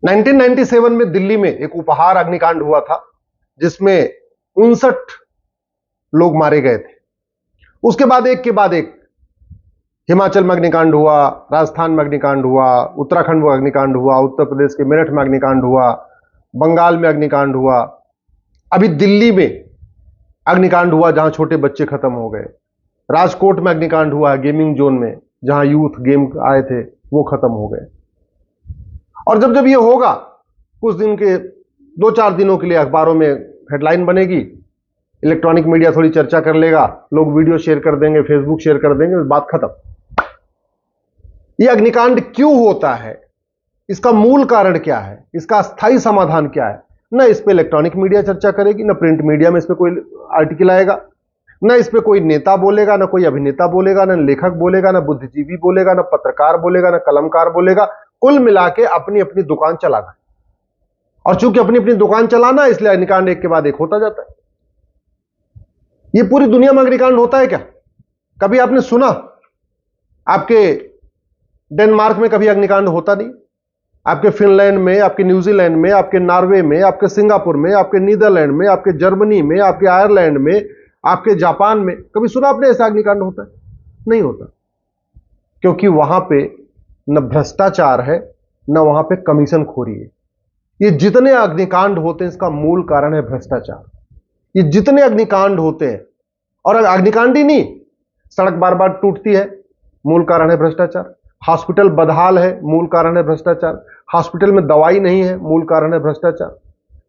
1997 में दिल्ली में एक उपहार अग्निकांड हुआ था जिसमें 59 लोग मारे गए थे। उसके बाद एक के बाद एक हिमाचल में अग्निकांड हुआ, राजस्थान में अग्निकांड हुआ, उत्तराखंड में अग्निकांड हुआ, उत्तर प्रदेश के मेरठ में अग्निकांड हुआ, बंगाल में अग्निकांड हुआ, अभी दिल्ली में अग्निकांड हुआ जहां छोटे बच्चे खत्म हो गए, राजकोट में अग्निकांड हुआ गेमिंग जोन में जहां यूथ गेम आए थे वो खत्म हो गए। और जब जब ये होगा कुछ दिन के 2-4 दिनों के लिए अखबारों में हेडलाइन बनेगी, इलेक्ट्रॉनिक मीडिया थोड़ी चर्चा कर लेगा, लोग वीडियो शेयर कर देंगे, फेसबुक शेयर कर देंगे, बात खत्म। ये अग्निकांड क्यों होता है, इसका मूल कारण क्या है, इसका स्थायी समाधान क्या है, ना इस पे इलेक्ट्रॉनिक मीडिया चर्चा करेगी, ना प्रिंट मीडिया में इस पे कोई आर्टिकल आएगा, ना इस पे कोई नेता बोलेगा, ना कोई अभिनेता बोलेगा, ना लेखक बोलेगा, ना बुद्धिजीवी बोलेगा, ना पत्रकार बोलेगा, ना कलमकार बोलेगा। कुल मिला के अपनी अपनी दुकान चलाना, और चूंकि अपनी अपनी दुकान चलाना इसलिए अग्निकांड एक के बाद एक होता जाता है। ये पूरी दुनिया में अग्निकांड होता है क्या? कभी आपने सुना? आपके डेनमार्क में कभी अग्निकांड होता नहीं, आपके फिनलैंड में, आपके न्यूजीलैंड में, आपके नॉर्वे में, आपके सिंगापुर में, आपके नीदरलैंड में, आपके जर्मनी में, आपके आयरलैंड में, आपके जापान में कभी सुना आपने ऐसा अग्निकांड होता है? नहीं होता, क्योंकि वहां पे न भ्रष्टाचार है, न वहां पे कमीशन खोरी है। ये जितने अग्निकांड होते हैं इसका मूल कारण है भ्रष्टाचार। ये जितने अग्निकांड होते हैं, और अग्निकांड ही नहीं, सड़क बार बार टूटती है, मूल कारण है भ्रष्टाचार। हॉस्पिटल बदहाल है, मूल कारण है भ्रष्टाचार। हॉस्पिटल में दवाई नहीं है, मूल कारण है भ्रष्टाचार।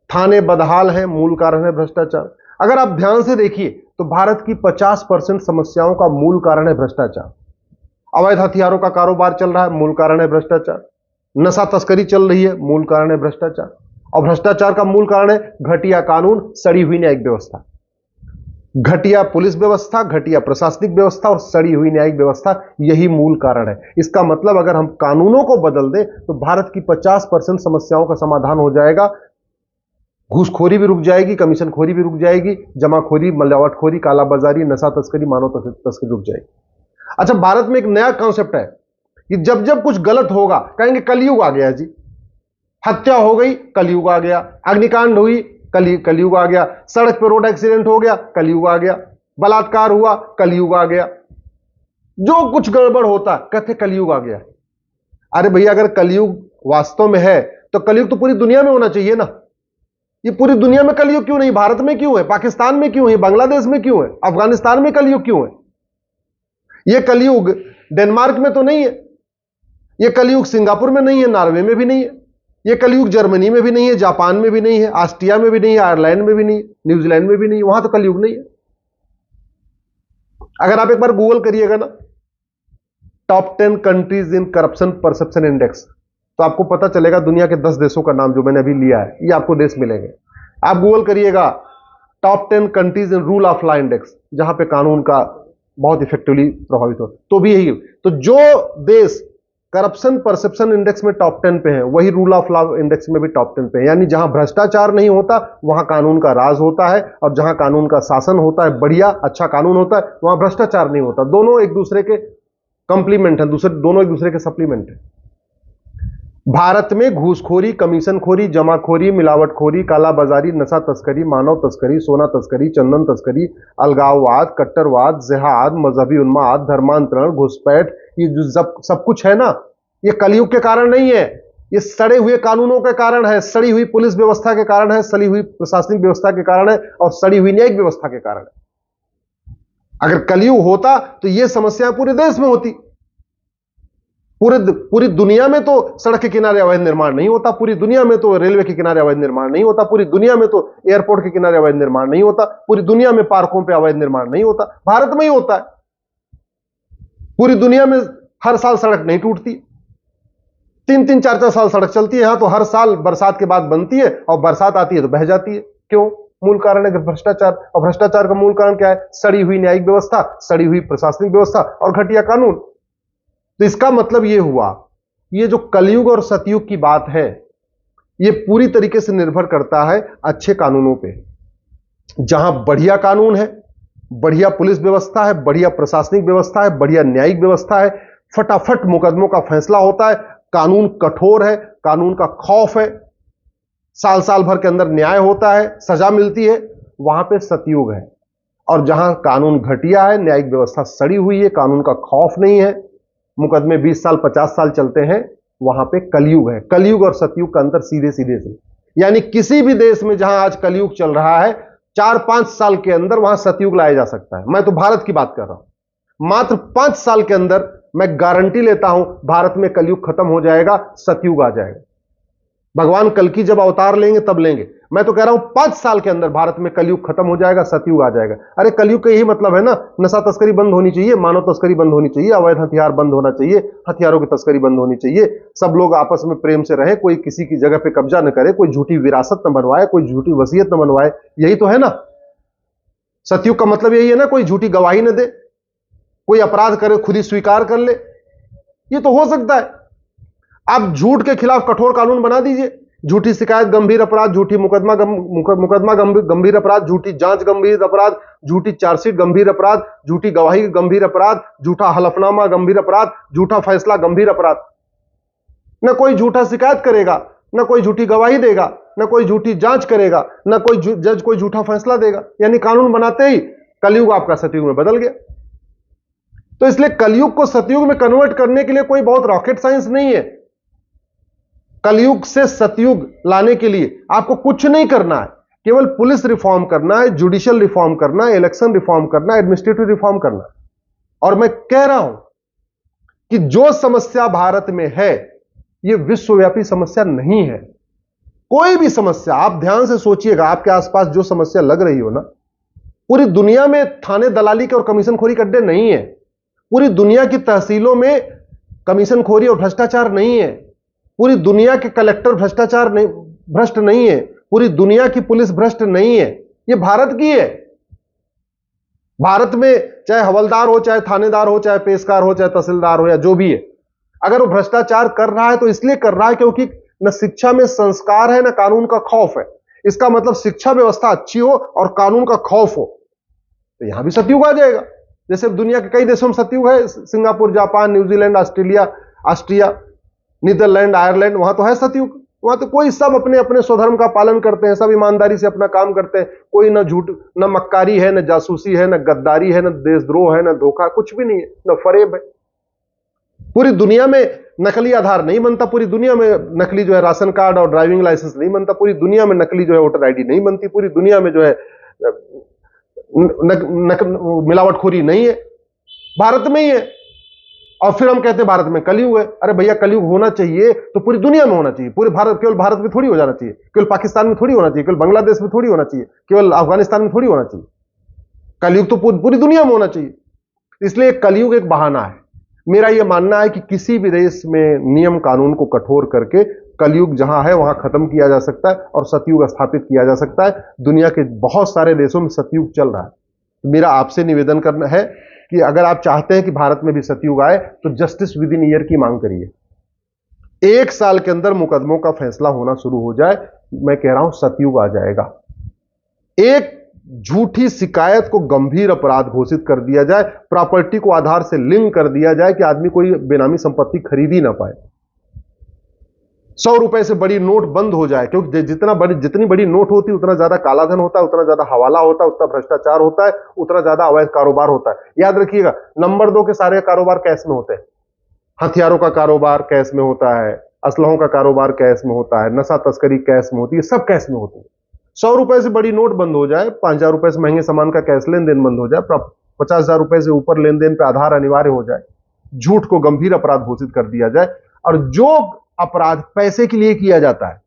थाने बदहाल है, मूल कारण है भ्रष्टाचार। अगर आप ध्यान से देखिए तो भारत की 50% समस्याओं का मूल कारण है भ्रष्टाचार। अवैध हथियारों का कारोबार चल रहा है, मूल कारण है भ्रष्टाचार। नशा तस्करी चल रही है, मूल कारण है भ्रष्टाचार। और भ्रष्टाचार का मूल कारण है घटिया कानून, सड़ी हुई न्यायिक व्यवस्था, घटिया पुलिस व्यवस्था, घटिया प्रशासनिक व्यवस्था और सड़ी हुई न्यायिक व्यवस्था। यही मूल कारण है। इसका मतलब अगर हम कानूनों को बदल दें तो भारत की 50% समस्याओं का समाधान हो जाएगा। घूसखोरी भी रुक जाएगी, कमीशनखोरी भी रुक जाएगी, जमाखोरी, मिलावटखोरी, कालाबाजारी, नशा तस्करी, मानव तस्करी रुक जाएगी। अच्छा, भारत में एक नया कॉन्सेप्ट है कि जब जब कुछ गलत होगा कहेंगे कलयुग आ गया जी। हत्या हो गई, कलयुग आ गया। अग्निकांड हुई, कलयुग आ गया। सड़क पर रोड एक्सीडेंट हो गया, कलयुग आ गया। बलात्कार हुआ, कलयुग आ गया। जो कुछ गड़बड़ होता कहते कलयुग आ गया। अरे भैया, अगर कलयुग वास्तव में है तो कलयुग तो पूरी दुनिया में होना चाहिए ना। ये पूरी दुनिया में कलयुग क्यों नहीं? भारत में क्यों है, पाकिस्तान में क्यों है, बांग्लादेश में क्यों है, अफगानिस्तान में कलयुग क्यों है? यह कलयुग डेनमार्क में तो नहीं है, यह कलयुग सिंगापुर में नहीं है, नॉर्वे में भी नहीं है, यह कलयुग जर्मनी में भी नहीं है, जापान में भी नहीं है, ऑस्ट्रिया में भी नहीं है, आयरलैंड में भी नहीं है, न्यूजीलैंड में भी नहीं है। वहां तो कलयुग नहीं है। अगर आप एक बार गूगल करिएगा ना, top 10 countries in corruption perception index, तो आपको पता चलेगा दुनिया के 10 देशों का नाम जो मैंने अभी लिया है, ये आपको देश मिलेंगे। आप गूगल करिएगा top 10 countries in rule of law index, जहां पे कानून का बहुत इफेक्टिवली प्रभावित हो, तो भी यही। तो जो देश करप्शन परसेप्शन इंडेक्स में टॉप 10 पे है, वही रूल ऑफ लॉ इंडेक्स में भी टॉप 10 पे है। यानी जहां भ्रष्टाचार नहीं होता वहां कानून का राज होता है, और जहां कानून का शासन होता है, बढ़िया अच्छा कानून होता है, वहां भ्रष्टाचार नहीं होता। दोनों एक दूसरे के कंप्लीमेंट है, दोनों एक दूसरे के सप्लीमेंट है। भारत में घूसखोरी, कमीशनखोरी, जमाखोरी, मिलावटखोरी, कालाबाजारी, नशा तस्करी, मानव तस्करी, सोना तस्करी, चंदन तस्करी, अलगाववाद, कट्टरवाद, जिहाद, मजहबी उन्माद, धर्मांतरण, घुसपैठ, ये जो सब कुछ है ना, ये कलयुग के कारण नहीं है। ये सड़े हुए कानूनों के कारण है, सड़ी हुई पुलिस व्यवस्था के कारण है, सड़ी हुई प्रशासनिक व्यवस्था के कारण है, और सड़ी हुई न्यायिक व्यवस्था के कारण है। अगर कलयुग होता तो ये समस्या पूरे देश में होती। पूरी दुनिया में तो सड़क के किनारे अवैध निर्माण नहीं होता, पूरी दुनिया में तो रेलवे के किनारे अवैध निर्माण नहीं होता, पूरी दुनिया में तो एयरपोर्ट के किनारे अवैध निर्माण नहीं होता, पूरी दुनिया में पार्कों पे अवैध निर्माण नहीं होता, भारत में ही होता है। पूरी दुनिया में हर साल सड़क नहीं टूटती, 3-3, 4-4 साल सड़क चलती है। यहां तो हर साल बरसात के बाद बनती है और बरसात आती है तो बह जाती है। क्यों? मूल कारण है भ्रष्टाचार। और भ्रष्टाचार का मूल कारण क्या है? सड़ी हुई न्यायिक व्यवस्था, सड़ी हुई प्रशासनिक व्यवस्था और घटिया कानून। तो इसका मतलब यह हुआ, ये जो कलयुग और सतयुग की बात है, यह पूरी तरीके से निर्भर करता है अच्छे कानूनों पे। जहां बढ़िया कानून है, बढ़िया पुलिस व्यवस्था है, बढ़िया प्रशासनिक व्यवस्था है, बढ़िया न्यायिक व्यवस्था है, फटाफट मुकदमों का फैसला होता है, कानून कठोर है, कानून का खौफ है, साल साल भर के अंदर न्याय होता है, सजा मिलती है, वहां पे सतयुग है। और जहां कानून घटिया है, न्यायिक व्यवस्था सड़ी हुई है, कानून का खौफ नहीं है, मुकदमे 20 साल 50 साल चलते हैं, वहां पे कलयुग है। कलयुग और सतयुग का अंतर सीधे सीधे से, यानी किसी भी देश में जहां आज कलयुग चल रहा है, 4-5 साल के अंदर वहां सतयुग लाया जा सकता है। मैं तो भारत की बात कर रहा हूं, मात्र 5 साल के अंदर मैं गारंटी लेता हूं भारत में कलयुग खत्म हो जाएगा, सतयुग आ जाएगा। भगवान कल की जब अवतार लेंगे तब लेंगे, मैं तो कह रहा हूं 5 साल के अंदर भारत में कलयुग खत्म हो जाएगा, सतयुग आ जाएगा। अरे कलयुग का यही मतलब है ना, नशा तस्करी बंद होनी चाहिए, मानव तस्करी बंद होनी चाहिए, अवैध हथियार बंद होना चाहिए, हथियारों की तस्करी बंद होनी चाहिए, सब लोग आपस में प्रेम से रहे, कोई किसी की जगह पे कब्जा न करे, कोई झूठी विरासत न बनवाए, कोई झूठी वसीयत न बनवाए। यही तो है ना सतयुग का मतलब, यही है ना, कोई झूठी गवाही न दे, कोई अपराध करे खुद ही स्वीकार कर ले। ये तो हो सकता है। आप झूठ के खिलाफ कठोर कानून बना दीजिए, झूठी शिकायत गंभीर अपराध, झूठी मुकदमा गंभीर अपराध, झूठी जांच गंभीर अपराध, झूठी चार्जशीट गंभीर अपराध, झूठी गवाही गंभीर अपराध, झूठा हलफनामा गंभीर अपराध, झूठा फैसला गंभीर अपराध। न कोई झूठा शिकायत करेगा, न कोई झूठी गवाही देगा, न कोई झूठी जांच करेगा, न कोई जज कोई झूठा फैसला देगा। यानी कानून बनाते ही कलयुग आपका सतयुग में बदल गया। तो इसलिए कलयुग को सतयुग में कन्वर्ट करने के लिए कोई बहुत रॉकेट साइंस नहीं है। कलयुग से सतयुग लाने के लिए आपको कुछ नहीं करना है, केवल पुलिस रिफॉर्म करना है, जुडिशियल रिफॉर्म करना है, इलेक्शन रिफॉर्म करना है, एडमिनिस्ट्रेटिव रिफॉर्म करना है। और मैं कह रहा हूं कि जो समस्या भारत में है, यह विश्वव्यापी समस्या नहीं है। कोई भी समस्या आप ध्यान से सोचिएगा, आपके आसपास जो समस्या लग रही हो ना, पूरी दुनिया में थाने दलाली के और कमीशनखोरी के अड्डे नहीं है। पूरी दुनिया की तहसीलों में कमीशनखोरी और भ्रष्टाचार नहीं है। पूरी दुनिया के कलेक्टर भ्रष्ट नहीं है। पूरी दुनिया की पुलिस भ्रष्ट नहीं है। यह भारत की है। भारत में चाहे हवलदार हो, चाहे थानेदार हो, चाहे पेशकार हो, चाहे तहसीलदार हो, या जो भी है, अगर वो भ्रष्टाचार कर रहा है तो इसलिए कर रहा है क्योंकि न शिक्षा में संस्कार है, न कानून का खौफ है। इसका मतलब शिक्षा व्यवस्था अच्छी हो और कानून का खौफ हो, तो यहां भी सतयुग आ जाएगा। जैसे दुनिया के कई देशों में सतयुग है, Singapore, Japan, New Zealand, Austria, Netherlands, Ireland, वहां तो है सतयुग। वहां तो कोई सब अपने अपने स्वधर्म का पालन करते हैं, सब ईमानदारी से अपना काम करते हैं। कोई न झूठ, न मक्कारी है, न जासूसी है, न गद्दारी है, न देशद्रोह है, न धोखा, कुछ भी नहीं है, न फरेब है। पूरी दुनिया में नकली आधार नहीं बनता, पूरी दुनिया में नकली जो है राशन कार्ड और ड्राइविंग लाइसेंस नहीं बनता, पूरी दुनिया में नकली जो है वोटर आईडी नहीं बनती, पूरी दुनिया में जो है मिलावटखोरी नहीं है, भारत में ही है। और फिर हम कहते हैं भारत में कलयुग है। अरे भैया, कलयुग होना चाहिए तो पूरी दुनिया में होना चाहिए, पूरे भारत, केवल भारत में थोड़ी हो जाना चाहिए, केवल पाकिस्तान में थोड़ी होना चाहिए, केवल बांग्लादेश में थोड़ी होना चाहिए, केवल अफगानिस्तान में थोड़ी होना चाहिए। कलयुग तो पूरी दुनिया में होना चाहिए। इसलिए कलयुग एक बहाना है। मेरा यह मानना है कि किसी भी देश में नियम कानून को कठोर करके कलयुग जहां है वहां खत्म किया जा सकता है और सतयुग स्थापित किया जा सकता है। दुनिया के बहुत सारे देशों में सतयुग चल रहा है। मेरा आपसे निवेदन करना है कि अगर आप चाहते हैं कि भारत में भी सतयुग आए तो जस्टिस विद इन ईयर की मांग करिए। 1 साल के अंदर मुकदमों का फैसला होना शुरू हो जाए, मैं कह रहा हूं सतयुग आ जाएगा। एक झूठी शिकायत को गंभीर अपराध घोषित कर दिया जाए, प्रॉपर्टी को आधार से लिंक कर दिया जाए कि आदमी कोई बेनामी संपत्ति खरीद ही ना पाए। 100 रुपए से बड़ी नोट बंद हो जाए, क्योंकि जितनी बड़ी नोट होती है उतना ज्यादा कालाधन होता है, उतना ज्यादा हवाला होता है, उतना भ्रष्टाचार होता है, उतना ज्यादा अवैध कारोबार होता है। याद रखिएगा, नंबर 2 के सारे कारोबार कैश में होते हैं। हथियारों का कारोबार कैश में होता है, असलहों का कारोबार कैश में होता है, नशा तस्करी कैश में होती है, सब कैश में होती है। 100 रुपए से बड़ी नोट बंद हो जाए, 5,000 रुपए से महंगे सामान का कैश लेन देन बंद हो जाए, 50,000 रुपए से ऊपर लेन देन पे आधार अनिवार्य हो जाए, झूठ को गंभीर अपराध घोषित कर दिया जाए, और जो अपराध पैसे के लिए किया जाता है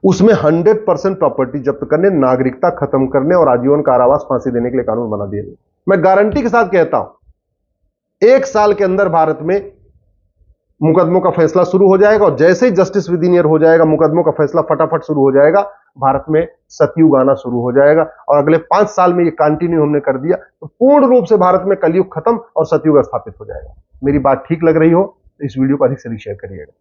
उसमें 100% प्रॉपर्टी जब्त करने, नागरिकता खत्म करने और आजीवन कारावास फांसी देने के लिए कानून बना दिया। मैं गारंटी के साथ कहता हूं 1 साल के अंदर भारत में मुकदमों का फैसला शुरू हो जाएगा, और जैसे ही जस्टिस विद इन ईयर हो जाएगा, मुकदमों का फैसला फटाफट शुरू हो जाएगा, भारत में सतयुग आना शुरू हो जाएगा। और अगले 5 साल में ये कंटिन्यू हमने कर दिया तो पूर्ण रूप से भारत में कलयुग खत्म और सतयुग स्थापित हो जाएगा। मेरी बात ठीक लग रही हो तो इस वीडियो को अधिक से अधिक शेयर करिएगा।